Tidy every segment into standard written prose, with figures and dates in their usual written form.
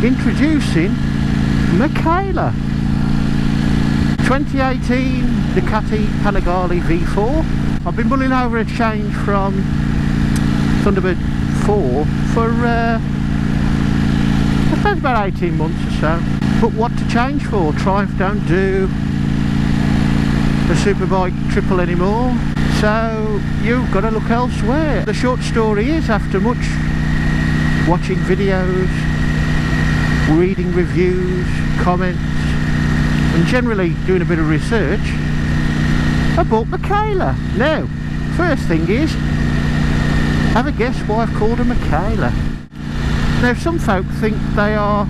Introducing Michaela 2018 Ducati Panigale V4. I've been mulling over a change from Thunderbird 4 for I suppose about 18 months or so. But what to change for? Triumph don't do a superbike triple anymore, so you've got to look elsewhere. The short story is, after much watching videos, reading reviews, comments, and generally doing a bit of research, I bought Michaela. Now, first thing is, have a guess why I've called her Michaela. Now, some folk think they are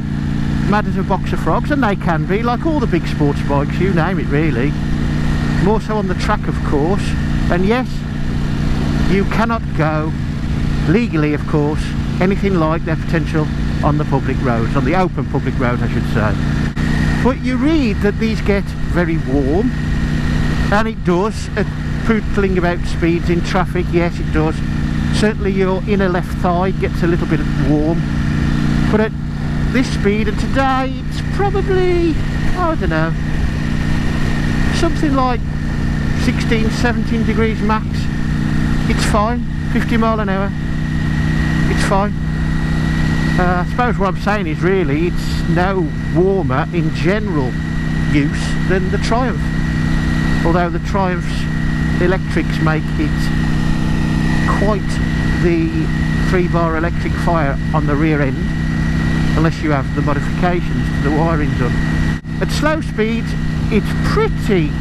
mad as a box of frogs, and they can be, like all the big sports bikes, you name it really. More so on the track, of course. And yes, you cannot go, legally of course, anything like their potential on the public roads, on the open public roads I should say. But you read that these get very warm, and it does, at prattling about speeds in traffic, yes it does. Certainly your inner left thigh gets a little bit warm, but at this speed, and today it's probably, I don't know, something like 16, 17 degrees max. It's fine, 50 mile an hour, it's fine. I suppose what I'm saying is really it's no warmer in general use than the Triumph, although the Triumph's electrics make it quite the 3-bar electric fire on the rear end, unless you have the modifications to the wiring done. At slow speeds it's pretty,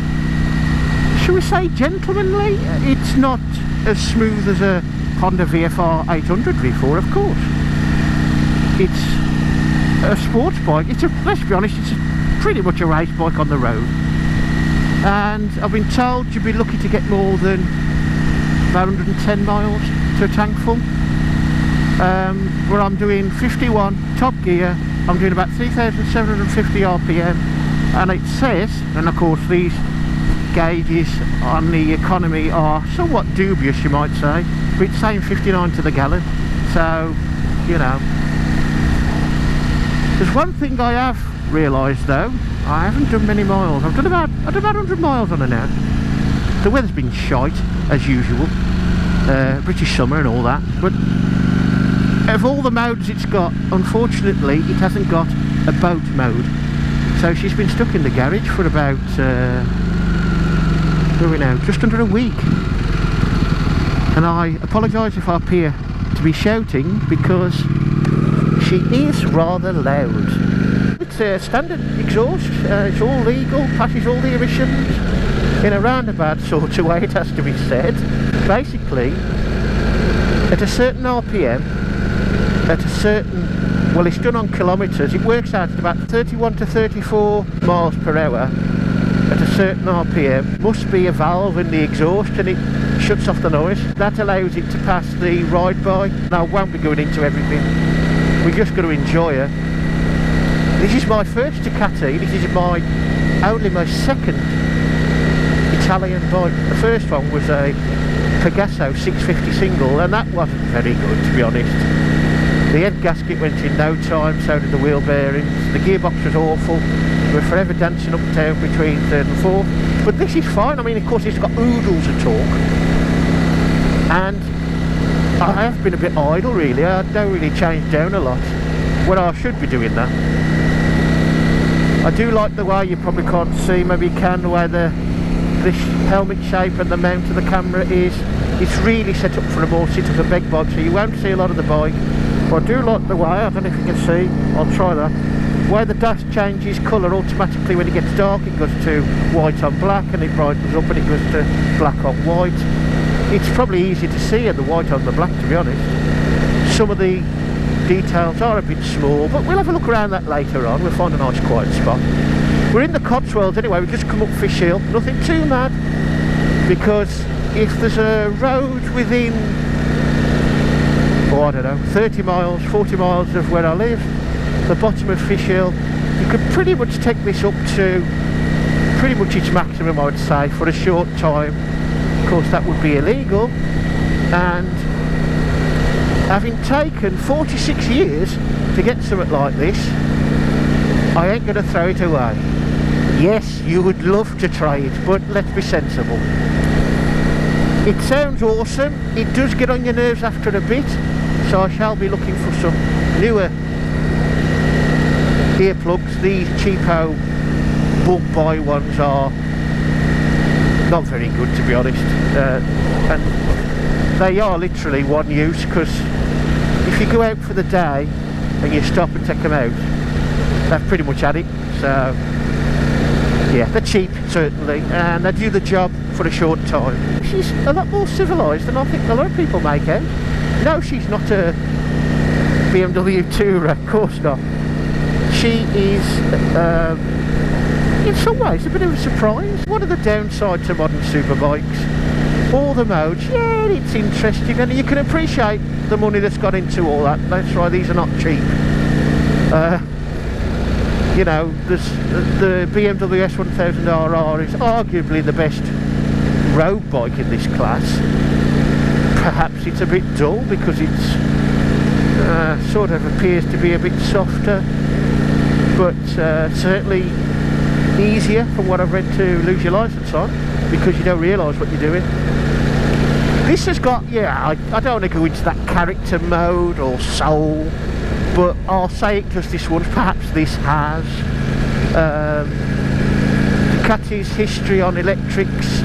shall we say, gentlemanly. It's not as smooth as a Honda VFR 800 V4, of course. It's a sports bike. It's a, let's be honest, it's pretty much a race bike on the road. And I've been told you'd be lucky to get more than about 110 miles to a tank full. Where I'm doing 51 top gear, I'm doing about 3,750 RPM, and it says, and of course these gauges on the economy are somewhat dubious you might say, but it's saying 59 to the gallon, so you know. There's one thing I have realised though, I haven't done many miles. I've done about 100 miles on her now. The weather's been shite as usual, British summer and all that, but of all the modes it's got, unfortunately it hasn't got a boat mode. So she's been stuck in the garage for about where are we now? Just under a week. And I apologise if I appear to be shouting because she is rather loud. It's a standard exhaust, it's all legal, passes all the emissions in a roundabout sort of way, it has to be said. Basically, at a certain RPM, at a certain, well it's done on kilometres, it works out at about 31 to 34 miles per hour. At a certain RPM, must be a valve in the exhaust and it shuts off the noise. That allows it to pass the ride by. Now I won't be going into everything, we're just going to enjoy her. This is my first Ducati, this is only my second Italian bike. The first one was a Pegaso 650 single, and that wasn't very good to be honest. The head gasket went in no time, so did the wheel bearings, the gearbox was awful, we were forever dancing uptown between third and fourth. But this is fine, I mean of course it's got oodles of torque, and I have been a bit idle really, I don't really change down a lot when I should be doing that. I do like the way, you probably can't see, maybe you can, the way this helmet shape and the mount of the camera is. It's really set up for a more sit of a big bike, so you won't see a lot of the bike. But I do like the way, I don't know if you can see, I'll try that, where the dash changes colour automatically when it gets dark. It goes to white on black, and it brightens up and it goes to black on white. It's probably easy to see in the white on the black, to be honest. Some of the details are a bit small, but we'll have a look around that later on. We'll find a nice quiet spot. We're in the Cotswolds anyway. We've just come up Fish Hill. Nothing too mad, because if there's a road within, I don't know, 30 miles, 40 miles of where I live, the bottom of Fish Hill, you could pretty much take this up to pretty much its maximum, I would say, for a short time. Of course, that would be illegal, and having taken 46 years to get something like this, I ain't going to throw it away. Yes, you would love to try it, but let's be sensible. It sounds awesome. It does get on your nerves after a bit, so I shall be looking for some newer earplugs. These cheapo bulk buy ones are not very good, to be honest, and they are literally one use, because if you go out for the day and you stop and take them out, they've pretty much had it. So yeah, they're cheap certainly, and they do the job for a short time. She's a lot more civilised than I think a lot of people make out. No, she's not a BMW tourer, of course not. She is in some ways a bit of a surprise. One of the downsides to modern superbikes, all the modes, yeah, it's interesting, and you can appreciate the money that's gone into all that. That's why these are not cheap. You know, the BMW S1000RR is arguably the best road bike in this class. Perhaps it's a bit dull because it's sort of appears to be a bit softer, but certainly easier from what I've read to lose your licence on, because you don't realise what you're doing. This has got, yeah, I don't want to go into that character mode or soul, but I'll say it just this once. Perhaps this has Ducati's history on electrics.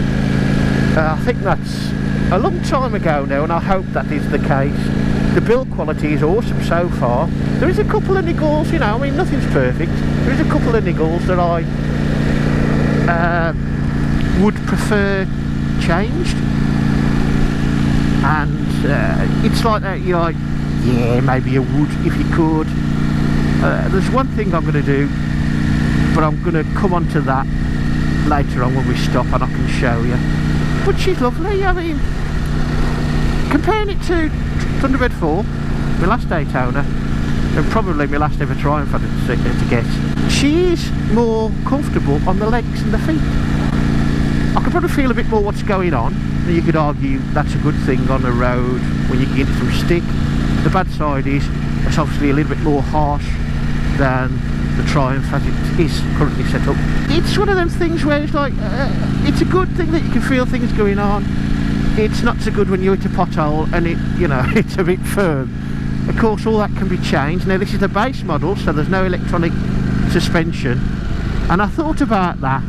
I think that's a long time ago now, and I hope that is the case. The build quality is awesome so far. There is a couple of niggles, you know, I mean, nothing's perfect. There is a couple of niggles that I would prefer changed, and it's like that, you're like, yeah, maybe you would if you could. There's one thing I'm going to do, but I'm going to come on to that later on when we stop and I can show you. But she's lovely. I mean, comparing it to Thunderbird 4, my last Daytona, and probably my last ever Triumph, I didn't to guess, she's more comfortable on the legs and the feet. I can probably feel a bit more what's going on, and you could argue that's a good thing on the road when you get into some stick. The bad side is it's obviously a little bit more harsh than the Triumph as it is currently set up. It's one of those things where it's like, it's a good thing that you can feel things going on. It's not so good when you hit a pothole and it, you know, it's a bit firm. Of course, all that can be changed. Now, this is the base model, so there's no electronic suspension. And I thought about that,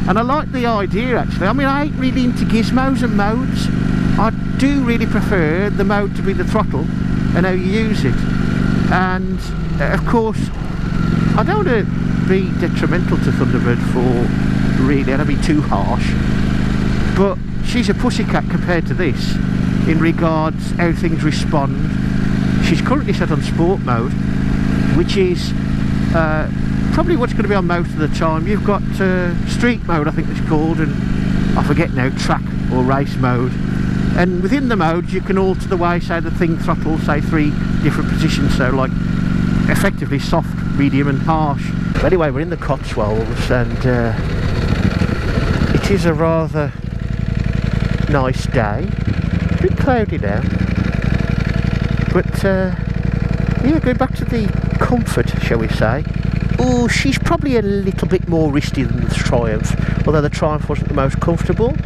and I like the idea actually. I mean, I ain't really into gizmos and modes. I do really prefer the mode to be the throttle and how you use it. And of course, I don't want to be detrimental to Thunderbird 4 really, I don't be too harsh, but she's a pussycat compared to this in regards how things respond. She's currently set on sport mode, which is probably what's going to be on most of the time. You've got street mode, I think it's called, and I forget now, track or race mode. And within the modes you can alter the way, say, the thing throttles, say, 3 different positions, so like effectively soft, medium and harsh. But anyway, we're in the Cotswolds, and it is a rather nice day. A bit cloudy now, but yeah, going back to the comfort, shall we say. Oh, she's probably a little bit more wristy than the Triumph, although the Triumph wasn't the most comfortable.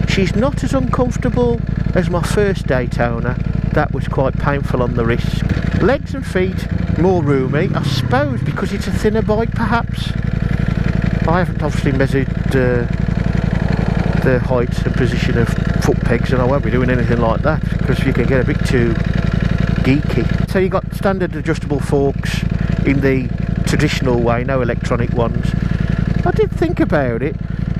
She's not as uncomfortable as my first Daytona. That was quite painful on the wrist. Legs and feet more roomy, I suppose because it's a thinner bike perhaps. I haven't obviously measured the height and position of foot pegs, and I won't be doing anything like that because you can get a bit too geeky. So you've got standard adjustable forks in the traditional way, no electronic ones. I did think about it,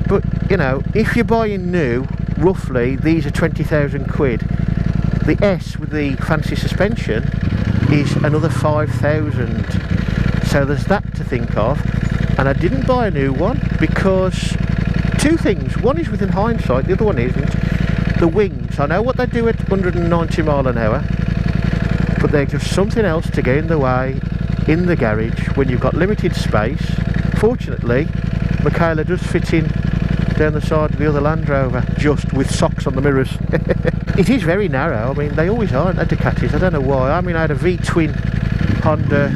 but you know, if you're buying new, roughly these are 20,000 quid. The S with the fancy suspension is another 5,000. So there's that to think of. And I didn't buy a new one because two things. One is within hindsight, the other one isn't. The wings, I know what they do at 190 mile an hour, but they're just something else to get in the way in the garage when you've got limited space. Fortunately, Michaela does fit in down the side of the other Land Rover, just with socks on the mirrors. It is very narrow. I mean, they always are, aren't they, Ducatis? I don't know why. I mean, I had a V-twin Honda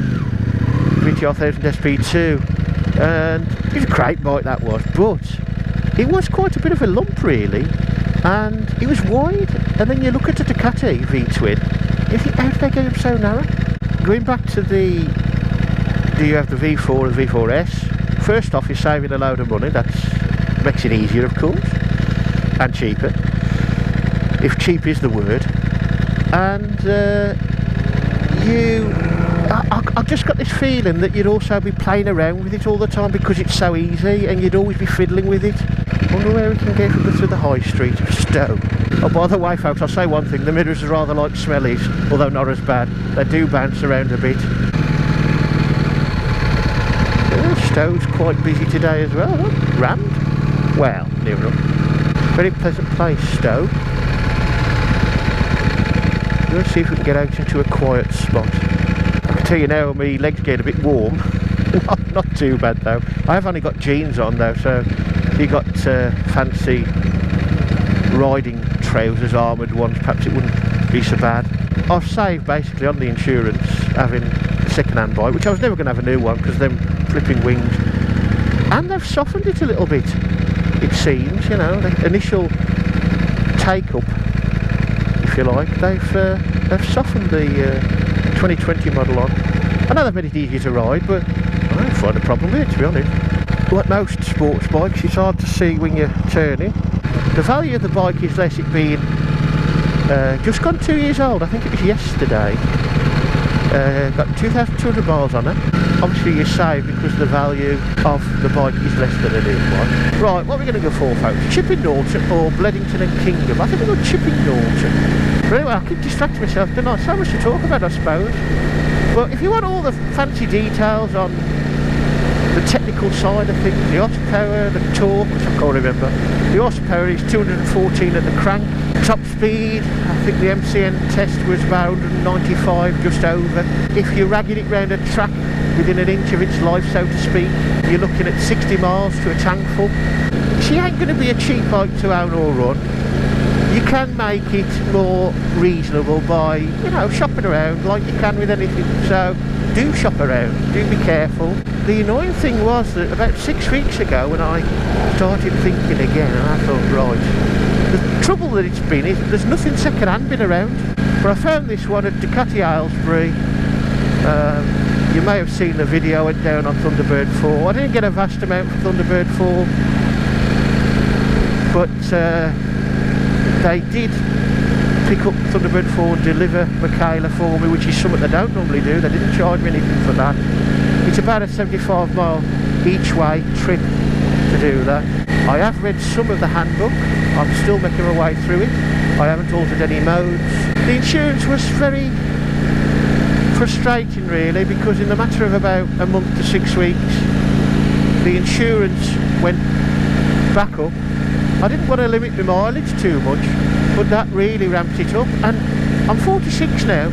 GTR 1000 SP2, and it was a great bike, that was, but it was quite a bit of a lump, really, and it was wide. And then you look at a Ducati V-twin, you think, how did they get them so narrow? Going back to the, do you have the V4 and V4S? First off, you're saving a load of money. That makes it easier, of course, and cheaper, if cheap is the word. And I've just got this feeling that you'd also be playing around with it all the time because it's so easy, and you'd always be fiddling with it. I wonder where we can get through the high street of Stowe. Oh, by the way, folks, I'll say one thing: the mirrors are rather like Smellies, although not as bad. They do bounce around a bit. Stowe's quite busy today as well. Rammed? Well, near enough. Very pleasant place, Stowe. Let's see if we can get out into a quiet spot. I can tell you now, my legs get a bit warm. not too bad though. I have only got jeans on though, so if you got fancy riding trousers, armoured ones, perhaps it wouldn't be so bad. I've saved basically on the insurance having a second-hand bike, which I was never going to have a new one because them flipping wings, and they've softened it a little bit, it seems. You know, the initial take-up, if you like, they've softened the 2020 model on. I know they've made it easier to ride, but I don't find a problem with it, to be honest. Like most sports bikes, it's hard to see when you're turning. The value of the bike is less, it being just gone 2 years old. I think it was yesterday. Got 2,200 miles on it. Obviously you save because the value of the bike is less than a new one. Right, what are we going to go for, folks? Chipping Norton or Bleddington and Kingdom? I think we'll go Chipping Norton. But anyway, I keep distracting myself, don't I? So much to talk about, I suppose. But if you want all the fancy details on the technical side of things, the horsepower, the torque, which I can't remember. The horsepower is 214 at the crank. Top speed, I think the MCN test was about 195, just over. If you're ragging it round a track within an inch of its life, so to speak, you're looking at 60 miles to a tank full. She ain't going to be a cheap bike to own or run. You can make it more reasonable by, you know, shopping around like you can with anything. So do shop around, do be careful. The annoying thing was that about 6 weeks ago when I started thinking again, and I thought, right, the trouble that it's been is there's nothing second-hand been around. But I found this one at Ducati Aylesbury. You may have seen the video, I went down on Thunderbird 4. I didn't get a vast amount for Thunderbird 4, but they did pick up Thunderbird 4 and deliver Michaela for me, which is something they don't normally do. They didn't charge me anything for that. It's about a 75 mile each way trip to do that. I have read some of the handbook. I'm still making my way through it. I haven't altered any modes. The insurance was very frustrating really, because in the matter of about a month to 6 weeks the insurance went back up. I didn't want to limit my mileage too much, but that really ramped it up. And I'm 46 now.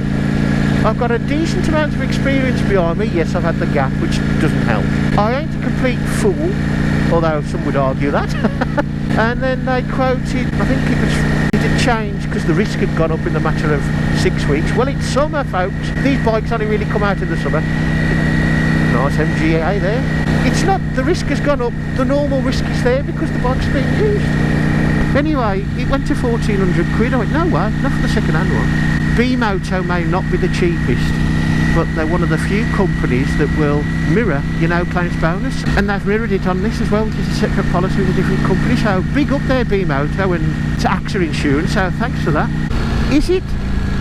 I've got a decent amount of experience behind me. Yes, I've had the gap, which doesn't help. I ain't a complete fool, although some would argue that. And then they quoted, I think it had changed because the risk had gone up in the matter of 6 weeks. Well, it's summer, folks. These bikes only really come out in the summer. Nice MGA there. It's not, the risk has gone up, the normal risk is there because the bike's being used. Anyway, it went to 1,400 quid. I went, no way, not for the second-hand one. B-Moto may not be the cheapest, but they're one of the few companies that will mirror, you know, claims bonus, and they've mirrored it on this as well, which is a separate policy with a different company. So big up there, B-Moto, and to AXA Insurance, so thanks for that. Is it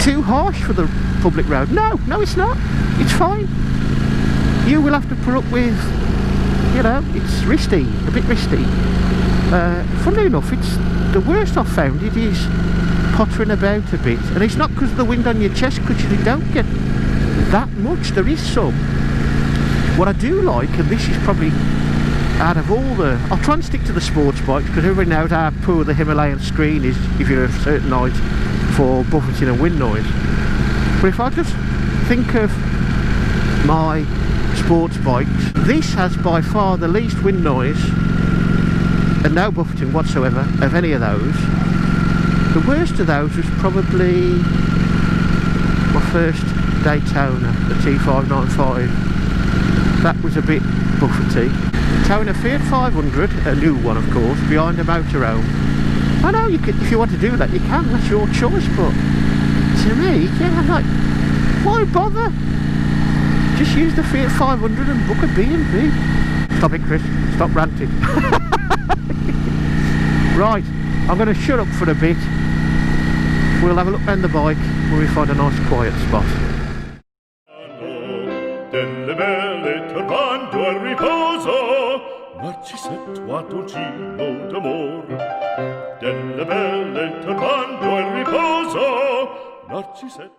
too harsh for the public road? No, it's not. It's fine. You will have to put up with, you know, it's risky, a bit risky. Funnily enough, it's the worst I've found it is pottering about a bit, and it's not because of the wind on your chest, because you don't get that much. There is some. What I do like, and this is probably out of all the... I'll try and stick to the sports bikes, because everybody knows how poor the Himalayan screen is if you're a certain height for buffeting and wind noise. But if I just think of my sports bikes, this has by far the least wind noise and no buffeting whatsoever of any of those. The worst of those was probably my first Daytona, the T595. That was a bit buffety. Towing a Fiat 500, a new one of course, behind a motorhome. I know you can, if you want to do that, you can, that's your choice, but to me, yeah, I'm like, why bother? Just use the Fiat 500 and book a B&B. Stop it, Chris, stop ranting. Right, I'm going to shut up for a bit. We'll have a look round the bike when we find a nice quiet spot. Delle belle turbando al riposo, Narcisetto a dolcino d'amor. Delle belle turbando al riposo, Narcisetto.